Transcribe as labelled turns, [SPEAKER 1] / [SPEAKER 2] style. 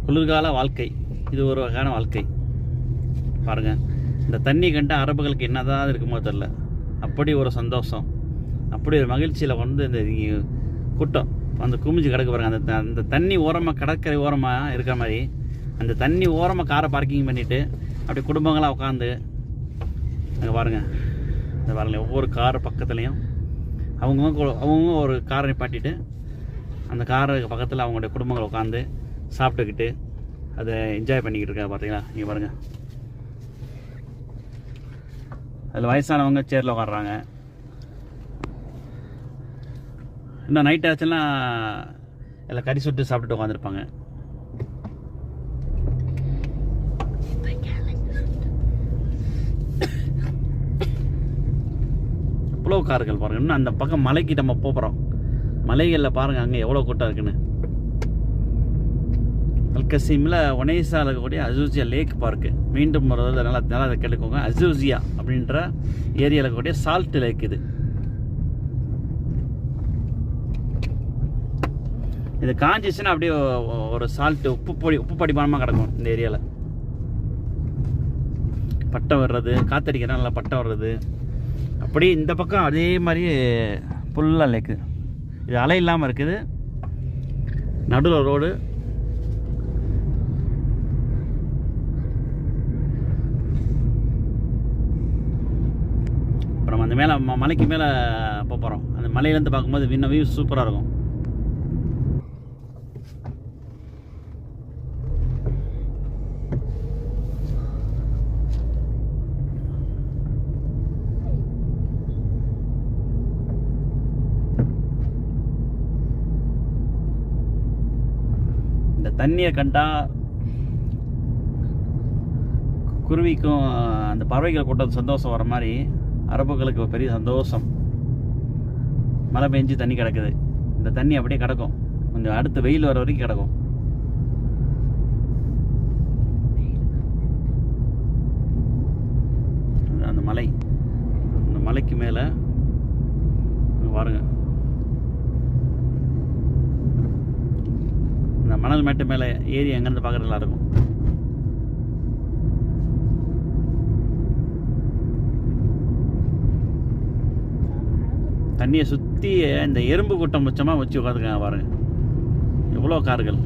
[SPEAKER 1] குளிர்கால வாழ்க்கை இது ஒரு வகையான வாழ்க்கை பாருங்கள். இந்த தண்ணி கண்ட அரபுகளுக்கு என்னதான் இருக்குமோ தெரில, அப்படி ஒரு சந்தோஷம், அப்படி ஒரு மகிழ்ச்சியில் வந்து இந்த கூட்டம் அந்த குமிஞ்சு கிடக்கு பாருங்கள். அந்த தண்ணி ஓரமாக கடற்கரை ஓரமாக இருக்கிற மாதிரி அந்த தண்ணி ஓரமாக காரை பார்க்கிங் பண்ணிவிட்டு அப்படி குடும்பங்களாக உட்காந்து அங்கே பாருங்கள். இந்த பாருங்கள், ஒவ்வொரு கார் பக்கத்துலேயும் அவங்கவுங்க ஒரு காரை நிப்பாட்டிட்டு அந்த காருக்கு பக்கத்தில் அவங்களுடைய குடும்பங்கள் உட்காந்து சாப்பிட்டுக்கிட்டு அதை என்ஜாய் பண்ணிக்கிட்டு இருக்காங்க. பார்த்தீங்களா, நீங்கள் பாருங்கள். அதில் வயசானவங்க சேரில் உட்காடுறாங்க. இன்னும் நைட் ஆச்சுன்னா எல்லாம் கறி சுட்டு சாப்பிட்டுட்டு உட்காந்துருப்பாங்க. எவ்வளோ கார்கள் பாருங்கள். இன்னும் அந்த பக்கம் மலைக்கு நம்ம போகிறோம். மலைகளில் பாருங்கள் அங்கே எவ்வளோ கூட்டம் இருக்குன்னு. அல்கசீமில் ஒனேசாவில் இருக்கக்கூடிய அசூசியா லேக் பார்க்கு. மீண்டும் ஒரு நல்லா அதை கேட்டுக்கோங்க. அசூசியா அப்படின்ற ஏரியாவில் இருக்கக்கூடிய சால்ட் லேக் இது காஞ்சிச்சுன்னா அப்படியே ஒரு சால்ட்டு உப்பு படிமானமாக கிடக்கும் இந்த ஏரியாவில். பட்டம் வர்றது, காற்றடிக்கிறா நல்லா பட்டம் வர்றது. அப்படி இந்த பக்கம் அதே மாதிரி ஃபுல்லாக லேக்கு. இது அலை இல்லாமல் இருக்குது, நடுவில் ரோடு. இப்போ நம்ம அந்த மேலே மலைக்கு மேலே போகிறோம். அந்த மலையிலேருந்து பார்க்கும்போது இன்னும் வியூ சூப்பராக இருக்கும். இந்த தண்ணியை கண்டா குருவிக்கும் அந்த பறவைகள் கூட்டம் சந்தோஷம் வர மாதிரி அரபுகளுக்கு பெரிய சந்தோஷம். மழை பெஞ்சு தண்ணி கிடக்குது. இந்த தண்ணி அப்படியே கிடக்கும், கொஞ்சம் அடுத்து வெயில் வர வரைக்கும் கிடக்கும். அந்த மலை, அந்த மலைக்கு மேலே பாருங்க, இந்த மணல் மேட்டு மேலே ஏறி எங்கேருந்து பார்க்குறது நல்லா இருக்கும். தண்ணியை சுற்றி இந்த எறும்பு கூட்டம் முச்சமாக வச்சு உட்காந்துருக்காங்க பாருங்கள். எவ்வளோ கார்கள்.